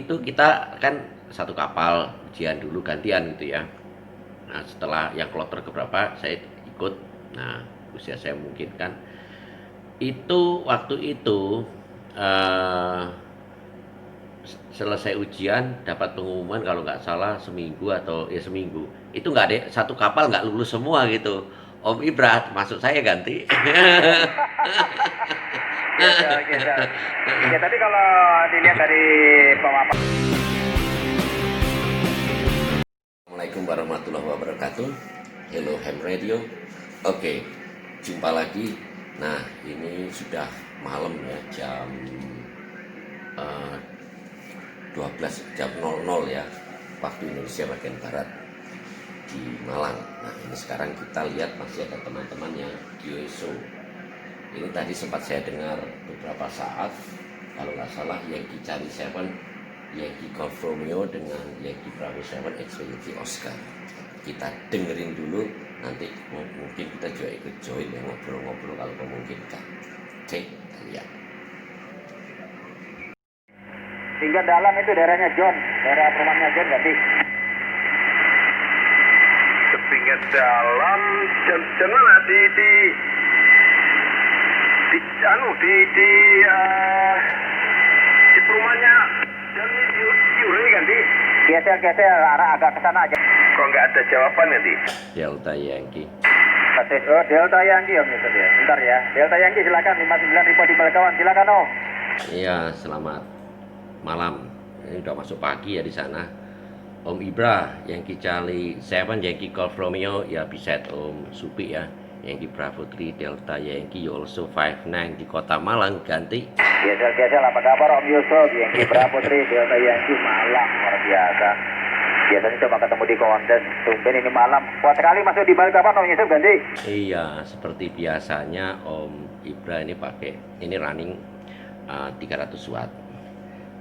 itu kita kan satu kapal ujian dulu gantian gitu ya. Nah, setelah yang kloter keberapa saya ikut. Nah, usia saya mungkin kan itu waktu itu eh, selesai ujian dapat pengumuman kalau nggak salah seminggu atau ya seminggu itu nggak ada satu kapal nggak lulus semua gitu. Om Ibra masuk saya ganti. Geser, geser. Ya tadi kalau dilihat dari pemaparan. Assalamualaikum warahmatullahi wabarakatuh. Hello Ham Radio. Oke, jumpa lagi. Nah, ini sudah malam ya, jam eh, 12 jam 00 ya, waktu Indonesia bagian barat di Malang. Nah, ini sekarang kita lihat masih ada teman-teman yang di ESO. Ini tadi sempat saya dengar beberapa saat, kalau nggak salah Yankee Charlie Seven, Yankee Golf Romeo dengan Yankee Bravo Seven X-Ray Yankee Oscar. Kita dengerin dulu, nanti mungkin kita juga ikut join ya, ngobrol-ngobrol kalau memungkinkan. Oke, kita lihat. Hingga dalam itu daerahnya John, daerah perumahannya John ganti. Kepingan dalam jam mana di perumahannya dan Yuri ganti. Geser arah agak ke sana aja. Kok nggak ada jawaban nanti? Delta Yankee. Oh, Delta Yankee Om Yusuf ya. Bentar ya. Delta Yankee silakan 59 Ripo di Balkawan. Silakan Om. Iya, selamat malam. Ini udah masuk pagi ya di sana. Om Ibra, Yankee Charlie Seven, Yankee Golf Romeo, ya bisa Om Supi ya. Yankee Bravo 3 Delta Yankee, you also 59 di kota Malang ganti. Geser apa kabar Om Yusuf? Yankee Bravo 3 Delta Yankee Malang luar biasa. Biasanya cuma ketemu di kontes. Tumben ini malam. Kuat sekali masuk di Balkawan Om Yusuf ganti. Iya, seperti biasanya Om Ibra ini pakai ini running 300 watt.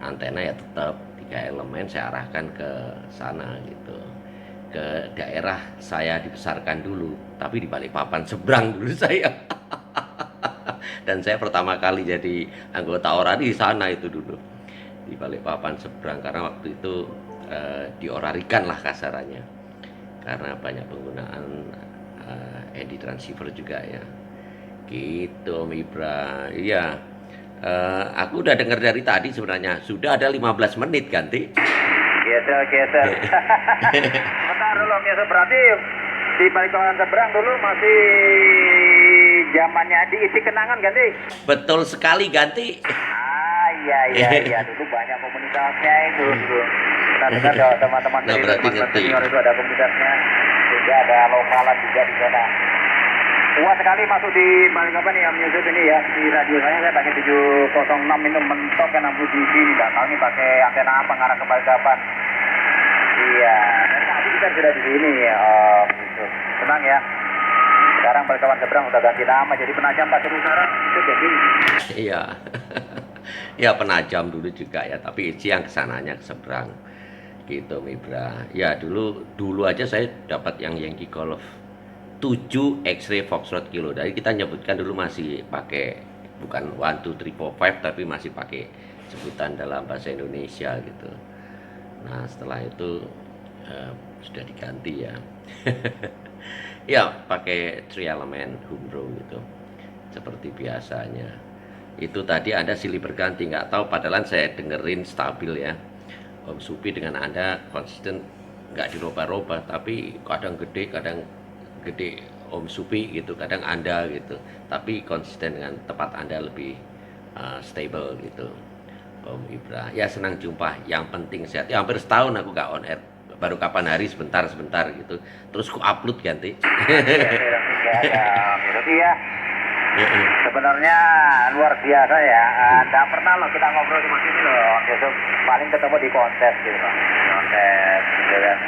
Antena ya tetap 3 elemen saya arahkan ke sana gitu. Ke daerah saya dibesarkan dulu, tapi di Balikpapan seberang dulu saya. Dan saya pertama kali jadi anggota orari di sana itu dulu. Di Balikpapan seberang karena waktu itu diorarikan lah kasarannya. Karena banyak penggunaan eddy transceiver juga ya. Gitu Om Ibra. Iya. Aku udah dengar dari tadi sebenarnya sudah ada 15 menit ganti. Geser. Bentar dulu Om Yusuf, berarti di Balikawan seberang dulu masih zamannya diisi kenangan ganti. Betul sekali ganti. Iya dulu banyak komunitasnya itu dulu. Kita dengar ada teman-teman Nah, dari berarti teman-teman ngerti. senior itu ada komunitasnya, juga ada lokalan juga di sana. Kuat sekali masuk di Balikpapan ya Om Yusuf ini ya. Di radio saya pakai 706 itu mentok yang 60 dB, nggak tahu nih pakai antena apa ngarah ke Balikpapan. Iya, dan tadi kita sudah di sini ya Om Yusuf. Senang ya. Sekarang Balikpapan seberang udah ganti nama jadi Penajam Pasir Utara itu jadi. Iya. Ya penajam dulu juga ya, tapi yang kesananya ke seberang. Gitu Mibra. Ya dulu aja saya dapat yang Yankee Golf 7 X-ray Foxtrot Kilo. Dari kita nyebutkan dulu masih pakai bukan 1 2 3 4 5 tapi masih pakai sebutan dalam bahasa Indonesia gitu. Nah, setelah itu sudah diganti ya. Ya, pakai 3 element Humro gitu. Seperti biasanya. Itu tadi Anda silih berganti, nggak tahu padahal saya dengerin stabil ya. Om Supi dengan Anda konsisten nggak dirubah-rubah, tapi kadang gede Om Supi gitu, kadang Anda gitu. Tapi konsisten dengan tempat Anda lebih stable gitu. Om Ibra. Ya senang jumpa, yang penting sehat. Ya hampir setahun aku nggak on air. Baru kapan hari sebentar gitu. Terus ku upload ganti. Iya. Sebenarnya luar biasa ya. Tidak pernah loh kita ngobrol di sini loh. Yusuf paling ketemu di kontes gitu, kontes gitu kan.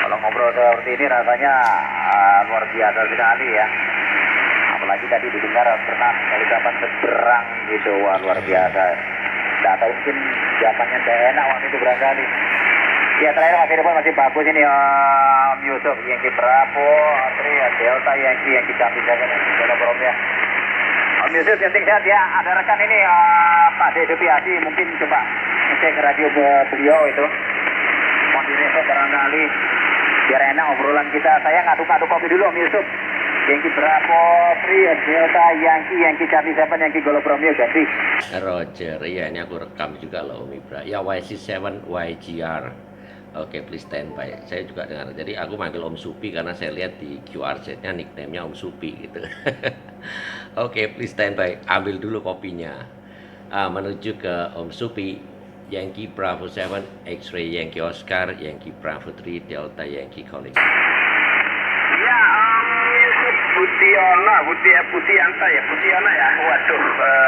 Kalau ngobrol seperti ini rasanya luar biasa sekali ya. Apalagi tadi didengar pernah Balikpapan seberang gitu, wah luar biasa. Tidak tahu mungkin zamannya tidak enak waktu itu barangkali. Ya terakhir masih bagus ini Om Yusuf, Yankee Bravo, Delta Yankee Charlie Seven, Yankee ya. Om Yusuf yang sehat ya. Ada rekan ini Pak Dedo Piasi mungkin coba ngecek radio beliau itu. Mau direset barangkali biar enak obrolan kita. Saya ngaduk-ngaduk kopi dulu Om Yusuf. Yankee Bravo 3 Delta Yankee Charlie 7 Yankee Golf Romeo ganti. Roger, iya ini aku rekam juga loh Om Ibra. Ya YC7 YGR. Oke, please stand by. Saya juga dengar. Jadi aku manggil Om Supi karena saya lihat di QRZ-nya nickname-nya Om Supi gitu. Oke, please stand by. Ambil dulu kopinya. Menuju ke Om Supi. Yankee Bravo 7 X-Ray Yankee Oscar Yankee Bravo 3 Delta Yankee Calling. Ya, Yusuf Putianta ya. Waduh,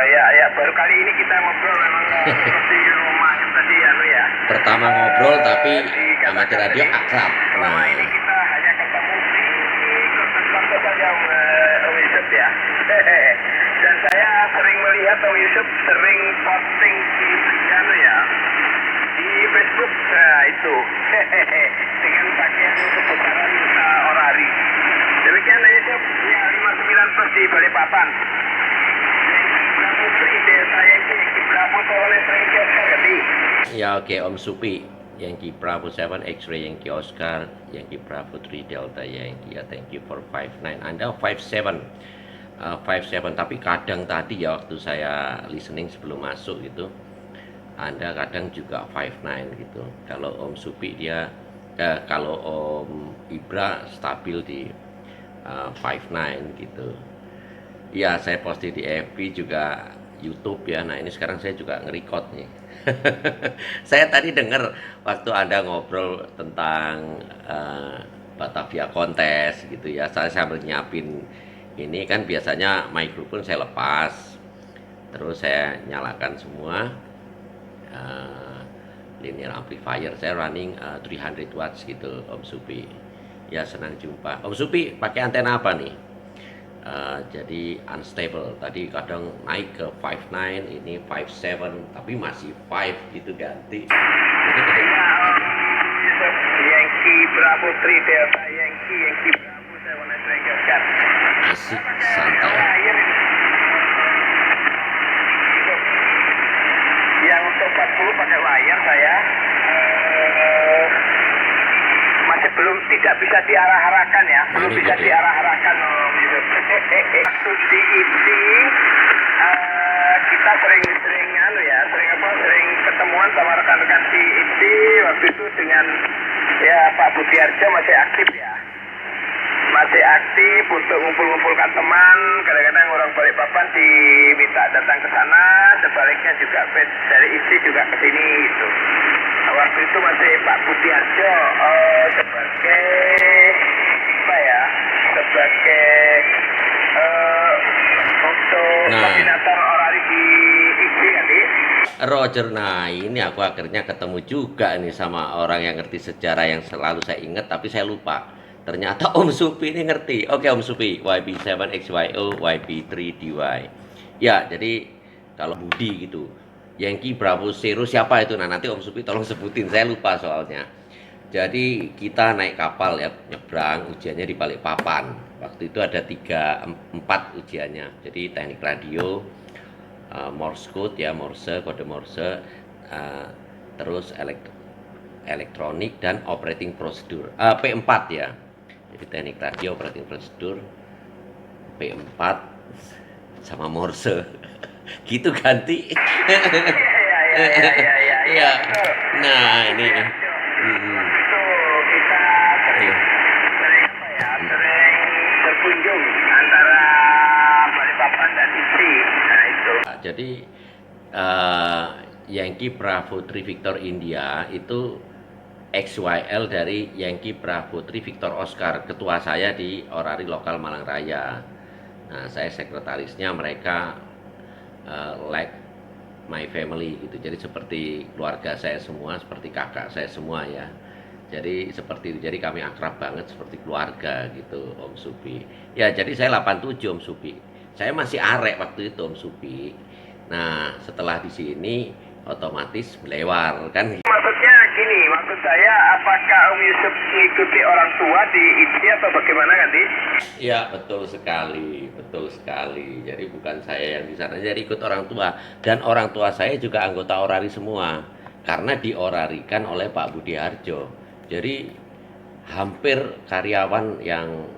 ya baru kali ini kita ngobrol memang seperti rumah tadi ya. Pertama ngobrol tapi amatir radio akrab. Selama ini kita hanya ketemu di kontes-kontes saja Om Yusuf ya. Dan saya sering melihat Om Yusuf sering posting di di Facebook, nah itu dengan pakaian seputaran orari. Demikian Om Yusuf, ya 59 plus di Balikpapan. Bravo 3 Delta Yankee Bravo 7 Yankee Oscar ganti. Ya oke Om Supi Yankee Bravo 7 X-Ray Yankee Oscar Yankee Bravo 3 Delta Yankee. Ya thank you for 59. Anda 57 57 tapi kadang tadi ya waktu saya listening sebelum masuk gitu Anda kadang juga 59 gitu. Kalau Om Supi dia kalau Om Ibra stabil di 59 gitu. Ya saya posting di FB juga YouTube ya. Nah ini sekarang saya juga nge-record nih. Saya tadi dengar waktu Anda ngobrol tentang Batavia kontes gitu ya. Saya sambil nyiapin ini kan biasanya mikrofon saya lepas. Terus saya nyalakan semua linear amplifier. Saya running 300 watts gitu Om Supi. Ya senang jumpa. Om Supi pakai antena apa nih? Jadi unstable. Tadi kadang naik ke 59, ini 57, tapi masih 5 gitu ganti. Yankee Bravo 3 Delta Yankee Bravo 7 Yankee Oscar. Asik, santai. Yang untuk 40 pakai layar saya masih belum tidak bisa diarah-arahkan ya, belum bisa diarah-arahkan waktu di IPSI kita sering sering ketemuan sama rekan-rekan di IPSI waktu itu dengan ya Pak Budiarjo masih aktif ya, masih aktif untuk ngumpul-ngumpulkan teman. Kadang-kadang orang Balikpapan diminta datang ke sana, sebaliknya juga dari IPSI juga ke sini gitu. Waktu itu masih Pak Budiarjo sebagai apa ya, sebagai untuk koordinator orari di IPSI nanti. Roger, nah ini aku akhirnya ketemu juga nih sama orang yang ngerti sejarah yang selalu saya ingat tapi saya lupa. Ternyata Om Supi ini ngerti. Oke Om Supi, YB7XYO, YB3DY. Ya, jadi kalau Budi gitu, Yankee Bravo Zero siapa itu? Nah nanti Om Supi tolong sebutin, saya lupa soalnya. Jadi kita naik kapal ya, nyebrang, ujiannya di Balikpapan. Waktu itu ada 4 ujiannya. Jadi teknik radio, Morse code ya, kode Morse, terus elektronik dan operating procedure. P4 ya. Jadi teknik radio, operating procedure, P4 sama Morse. Gitu ganti. Iya. Nah, ini. Itu kita sering berkunjung antara Balikpapan dan IPSI. Nah itu. Jadi Yankee Bravo 3 Victor India itu XYL dari Yankee Bravo 3 Victor Oscar, ketua saya di orari lokal Malang Raya. Nah, saya sekretarisnya, mereka like my family gitu. Jadi seperti keluarga saya semua, seperti kakak saya semua ya. Jadi seperti itu. Jadi kami akrab banget seperti keluarga gitu Om Supi. Ya, jadi saya 87 Om Supi. Saya masih arek waktu itu Om Supi. Nah, setelah di sini otomatis melewar kan. Maksudnya gini, maksud saya apakah Om Yusuf mengikuti orang tua di IPSI atau bagaimana ganti? Ya betul sekali, betul sekali. Jadi bukan saya yang di sana, jadi ikut orang tua. Dan orang tua saya juga anggota orari semua. karena diorarikan oleh Pak Budi Harjo. Jadi hampir karyawan yang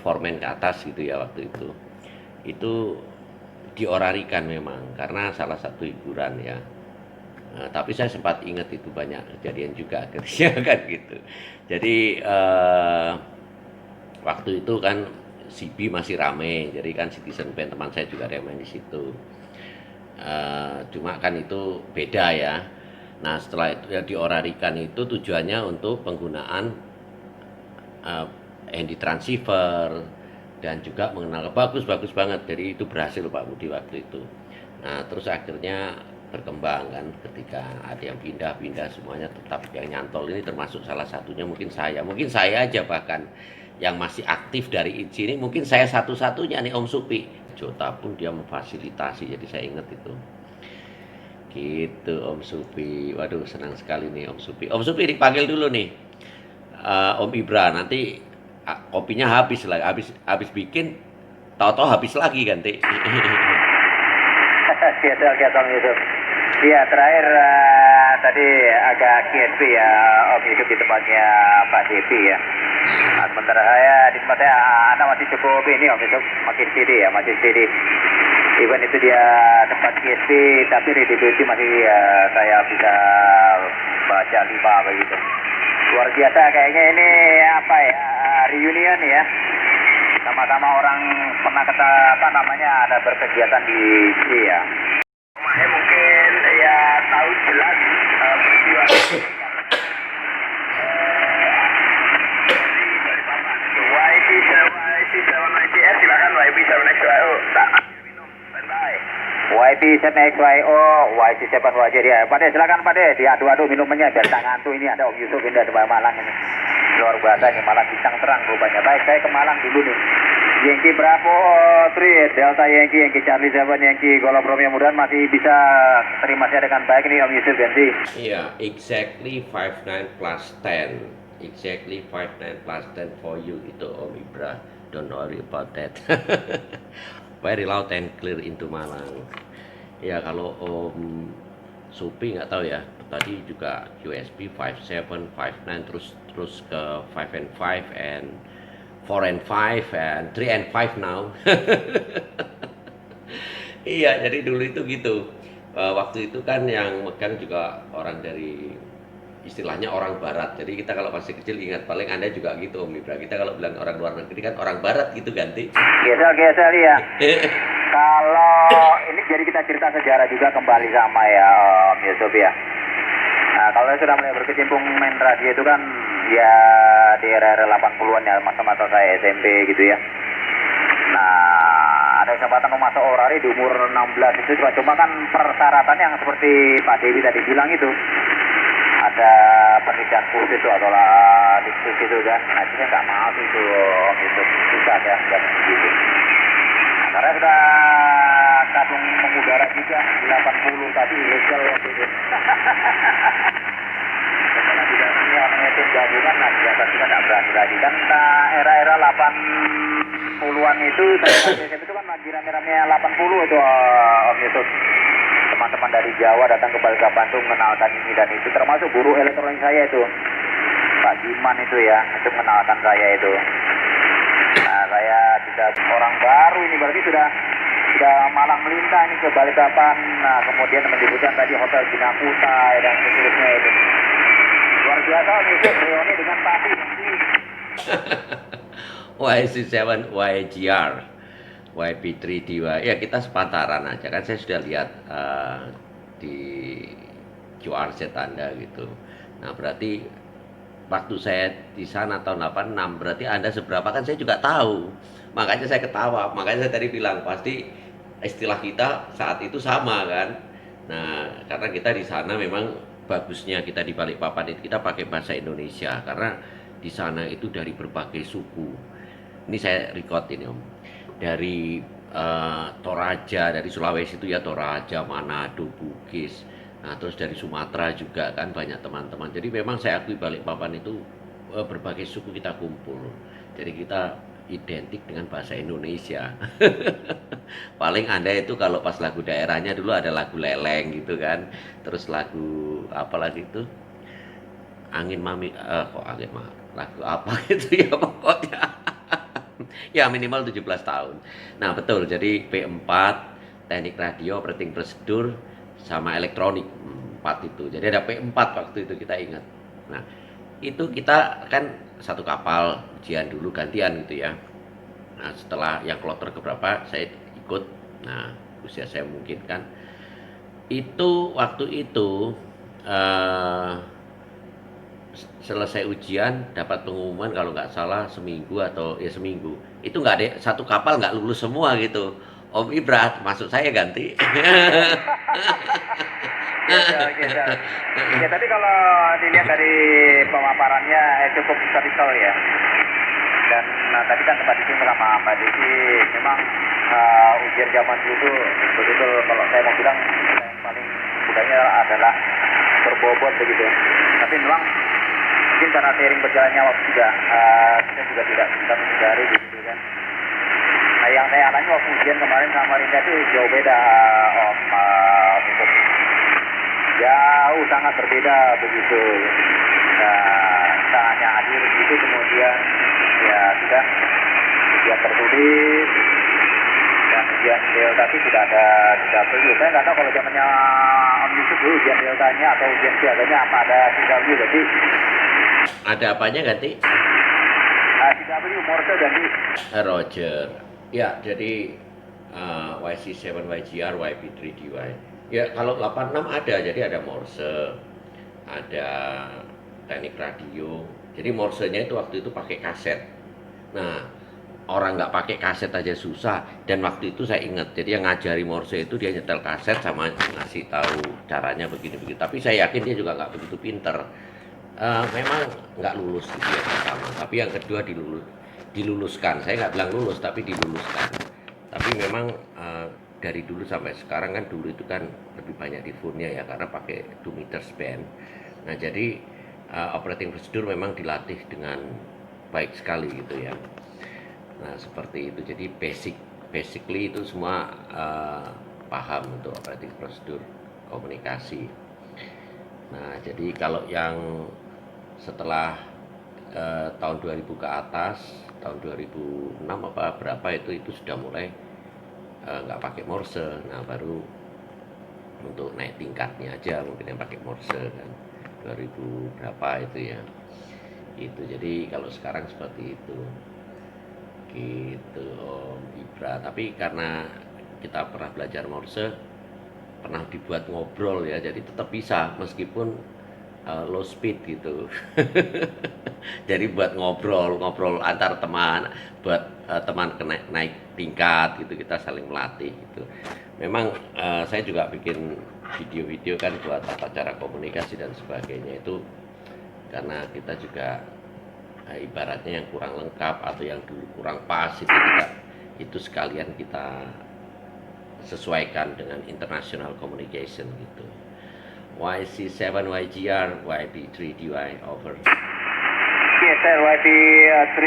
foreman ke atas gitu ya waktu itu diorarikan memang karena salah satu hiburan ya. Tapi saya sempat ingat itu banyak kejadian juga akhirnya kan gitu. Jadi waktu itu kan CB masih rame, jadi kan Citizen Band teman saya juga ada yang main di situ. Cuma kan itu beda ya. Nah setelah itu ya diorarikan itu tujuannya untuk penggunaan handy transceiver dan juga mengenal bagus banget. Jadi itu berhasil Pak Budi waktu itu. Nah terus akhirnya berkembang kan ketika ada yang pindah-pindah semuanya tetap yang nyantol ini termasuk salah satunya mungkin saya aja bahkan yang masih aktif dari sini mungkin saya satu-satunya nih Om Supi. Jota pun dia memfasilitasi jadi saya ingat itu. Gitu Om Supi. Waduh senang sekali nih Om Supi. Om Supi dipanggil dulu nih. Om Ibra nanti kopinya habis lagi, habis bikin tahu-tahu habis lagi kan, Tik. Oke, Om Yusuf. Iya, terakhir tadi agak KSP ya, Om Yusuf di tempatnya Pak Devi ya. Nah, sementara saya di tempat saya, Anda masih cukup ini Om Yusuf, masih steady. Even itu dia tempat KSP, tapi readability masih saya bisa baca 5 begitu. Luar biasa kayaknya ini apa ya, reunion ya. Sama-sama orang pernah ada berkegiatan di sini ya. Rumahnya mungkin ya tahu jelas peristiwa dari Bapak. YP790S silakan YP790. Tak minum. Standby. YP7XYO, YC7YJ dia. Pak De, silakan Pak De, diadu-adu minumannya biar tak ngantuk. Ini ada Om Yusuf ini dari Malang ini. Luar biasa ini, Malang bintang terang rupanya. Baik, saya ke Malang dulu nih. Yankee Bravo 3, Delta Yankee Charlie 7, Yankee Golf Romeo, mudah-mudahan masih bisa terima saya dengan baik nih Om Yusuf Ganti. Iya, exactly 59 plus 10. Exactly 59 plus 10 for you itu Om Ibra. Don't worry about that. Very loud and clear into Malang. Ya kalau Om Supi nggak tahu ya. Tadi juga USB 57, 59 terus ke 5 and 5 and 4 and 5 and 3 and 5 now. Iya, jadi dulu itu gitu. Waktu itu kan yang megang juga orang dari istilahnya orang barat. Jadi kita kalau masih kecil ingat paling Anda juga gitu Om Ibra. Kita kalau bilang orang luar negeri kan orang barat gitu ganti. Geser ya. Kalau ini jadi kita cerita sejarah juga kembali sama ya Om Yusuf ya. Nah, kalau sudah mulai berkecimpung main radio itu kan ya di era-era 80-an ya, masa-masa saya SMP gitu ya. Nah, ada kesempatan masuk orari di umur 16 itu cuma kan persyaratannya yang seperti Pak Dewi tadi bilang itu. Ada penelitian khusus itu atau diskusi itu kan. Nah, itu nggak mau itu Om Yusuf, susah ya, dan begitu. Nah, karena sudah kadung mengudara juga 80 tadi legal waktu itu. Setelah didatangi orangnya itu gabungan, nah biasa kita nggak berani lagi kan. Era-era 80-an itu, itu kan lagi rame-ramenya 80 itu Om Yusuf. Teman-teman dari Jawa datang ke Bandung mengenalkan ini dan itu, termasuk guru elektronik saya itu Pak Jiman itu ya, itu mengenalkan saya itu. Nah saya bisa orang baru ini berarti sudah malang melintang ini ke Balikpapan. Nah kemudian menyebutkan tadi Hotel Bina Kutai dan seterusnya itu. Luar biasa itu reuni dengan Papi. YC7 YGR YP3DY ya kita sepantaran aja kan, saya sudah lihat di QRZ Anda gitu. Nah berarti waktu saya di sana tahun 86 berarti Anda seberapa kan saya juga tahu, makanya saya ketawa, makanya saya tadi bilang pasti istilah kita saat itu sama kan. Nah karena kita di sana memang bagusnya kita di Balikpapan itu kita pakai bahasa Indonesia karena di sana itu dari berbagai suku. Ini saya record ini Om, dari Toraja, dari Sulawesi itu ya Toraja, Manado, Bugis. Nah terus dari Sumatera juga kan banyak teman-teman. Jadi memang saya akui Balikpapan itu berbagai suku kita kumpul. Jadi kita identik dengan bahasa Indonesia. Paling Anda itu kalau pas lagu daerahnya dulu ada lagu Leleng gitu kan. Terus lagu apa lagi itu? Angin Mami kok angin mah lagu apa gitu ya pokoknya. Ya minimal 17 tahun. Nah, betul. Jadi P4, teknik radio, operating prosedur sama elektronik. Empat itu. Jadi ada P4 waktu itu kita ingat. Nah, itu kita kan satu kapal ujian dulu gantian gitu ya. Nah, setelah yang kloter keberapa saya ikut. Nah, usia saya mungkin kan. Itu waktu itu eh, selesai ujian dapat pengumuman kalau nggak salah seminggu atau ya seminggu itu nggak ada satu kapal nggak lulus semua gitu. Om Ibra masuk saya ganti. Gitu, gitu. Ya, tapi kalau dilihat dari pemaparannya cukup historical ya. Dan tadi kan tempat disinggung sama Mbak Desi, memang ujian zaman dulu itu betul-betul kalau saya mau bilang yang paling budaya adalah berbobot begitu. Tapi memang mungkin karena seiring berjalannya waktu juga kita juga tidak bisa menghindari begitu kan. Nah, yang saya alami waktu ujian kemarin sama Rinda itu jauh beda, Om Yusuf. Jauh sangat berbeda begitu. Nah, kita hanya hadir begitu, kemudian ya sudah ujian tertulis dan ujian delta itu tidak ada W. Saya nggak tahu kalau zamannya Om Yusuf dulu ujian deltanya atau ujian siaganya apa ada W berarti. Ada apanya ganti? W Morse ganti. Roger. Ya, jadi YC7 YGR YP3 DY. Ya, kalau 86 ada, jadi ada Morse, ada teknik radio. Jadi Morsenya itu waktu itu pakai kaset. Nah, orang nggak pakai kaset aja susah. Dan waktu itu saya ingat, jadi yang ngajari Morse itu dia nyetel kaset sama ngasih tahu caranya begini-begini. Tapi saya yakin dia juga nggak begitu pinter. Memang nggak lulus gitu yang pertama. Tapi yang kedua diluluskan. Saya nggak bilang lulus, tapi diluluskan. Tapi memang dari dulu sampai sekarang kan dulu itu kan lebih banyak di phone-nya ya karena pakai 2 meters band. Nah, jadi operating procedure memang dilatih dengan baik sekali gitu ya. Nah, seperti itu. Jadi basically itu semua paham untuk operating procedure komunikasi. Nah, jadi kalau yang setelah tahun 2000 ke atas, tahun 2006 apa berapa itu sudah mulai nggak pakai Morse. Nah, baru untuk naik tingkatnya aja mungkin yang pakai Morse kan 2000 berapa itu ya. Itu jadi kalau sekarang seperti itu gitu Om Ibra. Tapi karena kita pernah belajar Morse, pernah dibuat ngobrol ya, jadi tetap bisa meskipun low speed gitu. Jadi buat ngobrol antar teman, buat teman naik tingkat gitu, kita saling melatih gitu. Memang saya juga bikin video-video kan buat tata cara komunikasi dan sebagainya itu karena kita juga ibaratnya yang kurang lengkap atau yang dulu kurang pas itu sekalian kita sesuaikan dengan international communication gitu. YC7 YGR YP3 DY over. Yes, sir, YP3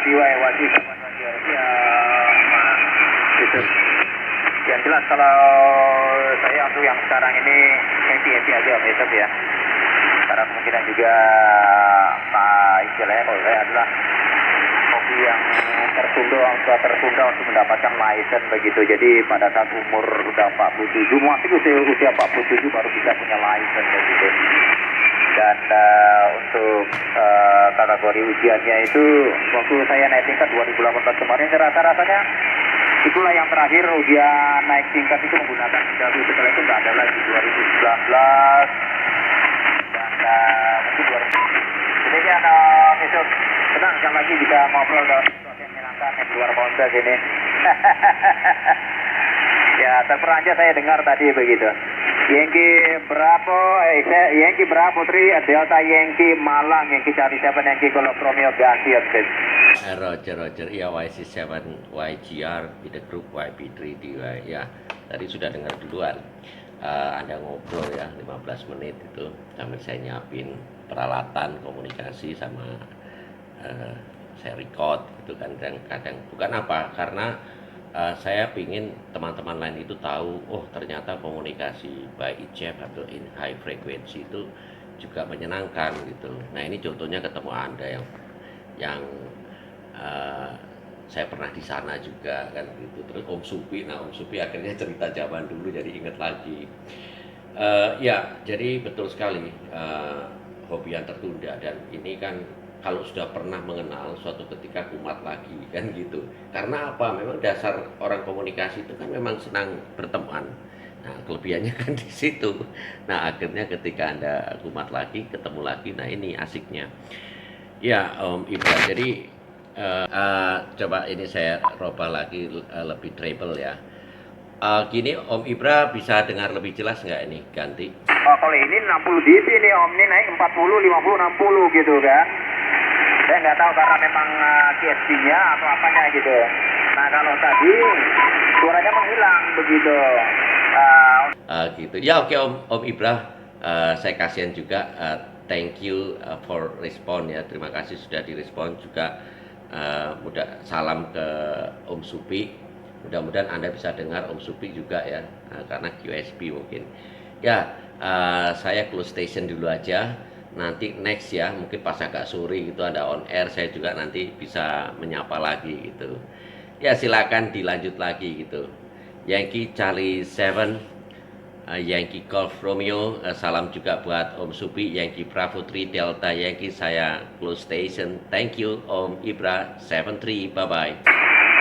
DY YC7 YGR. Ya, itu. Yang jelas kalau saya untuk yang sekarang ini happy aja Om Yusuf ya. Karena kemungkinan juga istilahnya kalau saya adalah hobi yang tertunda untuk mendapatkan license begitu. Jadi pada saat umur udah 47, masih usia 47 baru bisa punya license begitu. Dan untuk kategori ujiannya itu waktu saya naik tingkat 2018 kemarin rasa-rasanya itulah yang terakhir ujian naik tingkat itu menggunakan W. Setelah itu nggak ada lagi 2019 dan mungkin 2020. Jadi kan besok senang sekali lagi bisa ngobrol dengan sesuatu yang menyenangkan di luar kontes ini. Ya, terperanjat saya dengar tadi begitu. Yankee Bravo 3 Delta Yankee Malang Yankee Charlie 7 Yankee Golf Romeo ganti update. Roger ya YC7 YGR with the group YP3 DY ya. Tadi sudah dengar duluan. Anda ngobrol ya 15 menit itu sambil saya nyiapin peralatan komunikasi sama saya record gitu kan kadang bukan apa karena saya pingin teman-teman lain itu tahu, oh ternyata komunikasi by ICF atau in high frequency itu juga menyenangkan gitu. Nah ini contohnya ketemu Anda yang eh, saya pernah di sana juga kan gitu. Terus Om Supi, nah Om Supi akhirnya cerita zaman dulu jadi inget lagi. Ya, jadi betul sekali hobi yang tertunda dan ini kan kalau sudah pernah mengenal suatu ketika kumat lagi kan gitu. Karena apa? Memang dasar orang komunikasi itu kan memang senang berteman. Nah, kelebihannya kan di situ. Nah, akhirnya ketika Anda kumat lagi, ketemu lagi, nah ini asiknya. Ya, Om Ibra. Jadi coba ini saya robah lagi lebih treble ya. Gini Om Ibra bisa dengar lebih jelas nggak ini ganti? Oh, kalau ini 60 dB nih Om, ini naik 40, 50, 60 gitu kan. Saya nggak tahu karena memang QSP-nya atau apanya gitu. Nah kalau tadi suaranya menghilang begitu. Gitu. Ya oke Om Ibra, saya kasihan juga. Thank you for respon ya. Terima kasih sudah direspon juga. Salam ke Om Supi. Mudah-mudahan Anda bisa dengar Om Supi juga ya, karena QSP mungkin. Ya, saya close station dulu aja. Nanti next ya, mungkin pas agak sore gitu ada on air, saya juga nanti bisa menyapa lagi gitu. Ya silakan dilanjut lagi gitu. Yankee Charlie 7, Yankee Golf Romeo, salam juga buat Om Supi, Yankee Bravo 3 Delta Yankee, saya close station. Thank you Om Ibra 73, bye bye.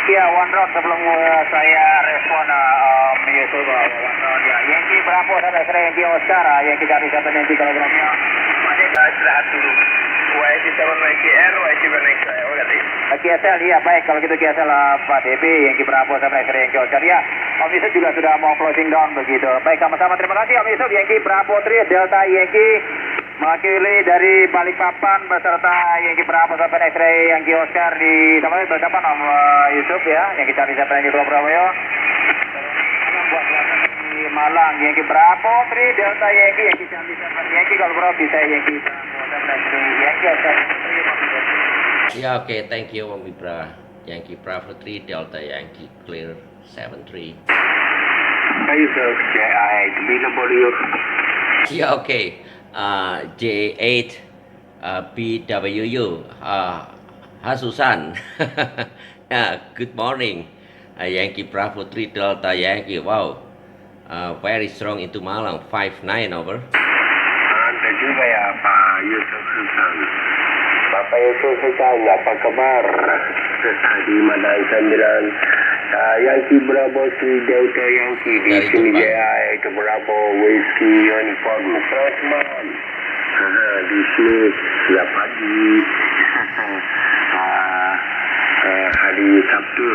Iya, one round sebelum saya respon Om Yusuf, one round ya. Yankee Bravo sampai ke Yankee Oscar, Yankee Charlie 7 Yankee Golf Romeo. Masih istirahat dulu. YC 7 YCR, YC 7 XL, ganti. QSL, iya baik, kalau gitu QSL Pak DB, Yankee Bravo sampai ke Yankee Oscar ya. Om Yusuf juga sudah mau closing down begitu. Baik, sama-sama terima kasih Om Yusuf, Yankee Bravo 3 Delta Yankee mewakili dari Balikpapan beserta Yankee Bravo sampai X-ray Yankee Oscar di sama berhadapan Om Yusuf ya, Yankee Charlie sampai Yankee Golf Romeo. Di Malang, Yankee Bravo 3 Delta Yankee, Yankee Charlie sampai Yankee Golf Romeo bisa Yankee Bravo sampai Yankee Oscar. Ya oke, thank you Om Ibra. Yankee Bravo 3 Delta Yankee clear 73. Yusuf, JI, BW. Ya oke, J8 BWU, Hasusan. Ya, good morning. Yankee Bravo 3 Delta Yankee, wow, very strong into Malang, 59 over. Ada juga ya Pak Yusuf Hasan. Bapak Yusuf Hasan, apa kabar? Di Madang 9, Yankee Bravo 3 Delta Yankee di Dari sini Jepang. JI itu Bravo Whiskey Uniform Freshman. Di sini siap pagi. Hari Sabtu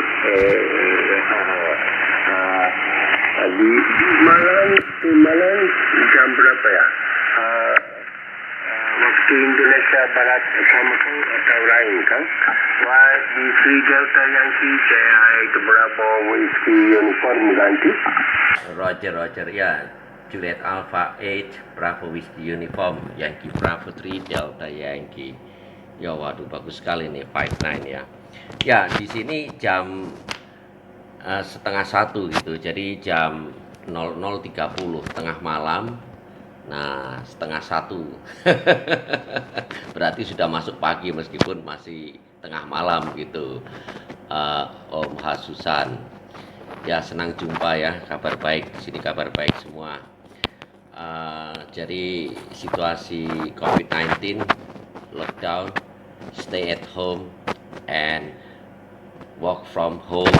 di Malang jam berapa ya? Waktu Indonesia Barat sama kau atau lain kan? Di Free Delta Yankee saya itu berapa Whiskey Uniform ganti? Roger ya. Juliet Alpha 8 Bravo Whiskey Uniform, Yankee Bravo 3 Delta Yankee. Ya waduh bagus sekali nih 59 ya. Ya di sini jam setengah satu gitu, jadi jam 00.30 tengah malam. Nah setengah satu berarti sudah masuk pagi meskipun masih tengah malam gitu. Om Hasusan, ya senang jumpa ya, kabar baik di sini, kabar baik semua. Jadi situasi COVID-19, lockdown, stay at home and work from home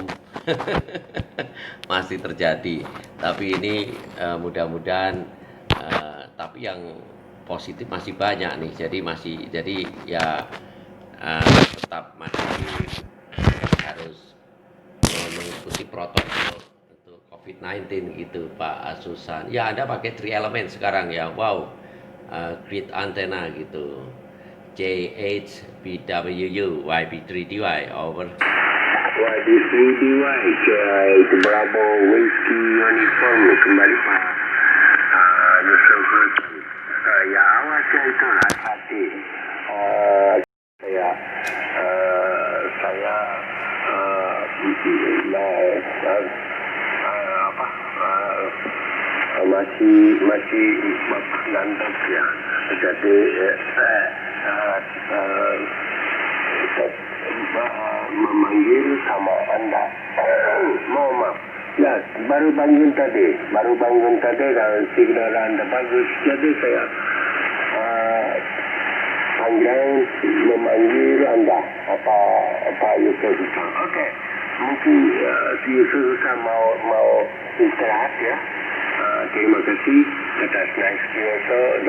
masih terjadi. Tapi ini mudah-mudahan, tapi yang positif masih banyak nih. Jadi ya tetap masih harus mengikuti protokol untuk COVID-19 gitu Pak Asusan. Ya Anda pakai 3 element sekarang ya, wow, grid antena gitu. J8 BWU YB3DY over. YB3DY itu Bravo Whiskey Uniform kembali Pak Yusuf Hasan. Ya awasnya itu hati. Saya masih ngantuk ya. Jadi memanggil sama Anda. Mohon maaf. Ya, baru bangun tadi dan signal Anda bagus. Jadi saya memanggil Anda apa Yusuf. Oke. Mungkin Yusuf mau istirahat ya. Terima kasih atas nice Yusuf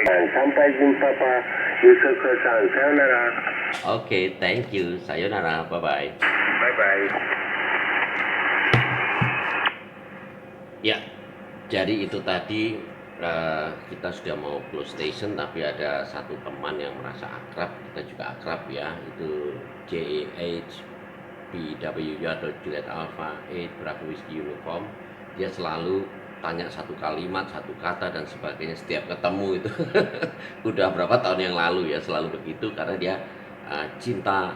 dan sampai jumpa Pak Yusuf Hasan. Sayonara. Oke, thank you. Sayonara. Bye-bye. Bye-bye. Ya, jadi itu tadi kita sudah mau close station, tapi ada satu teman yang merasa akrab, kita juga akrab ya, itu JHBW atau Juliet Alpha 8 Bravo Whiskey Uniform. Dia selalu tanya satu kalimat, satu kata dan sebagainya setiap ketemu itu. Udah berapa tahun yang lalu ya, selalu begitu karena dia cinta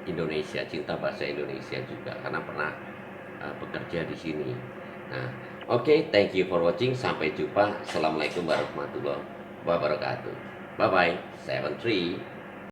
Indonesia, cinta bahasa Indonesia juga karena pernah bekerja di sini. Nah, oke, thank you for watching. Sampai jumpa. Assalamualaikum warahmatullahi wabarakatuh. Bye bye. 73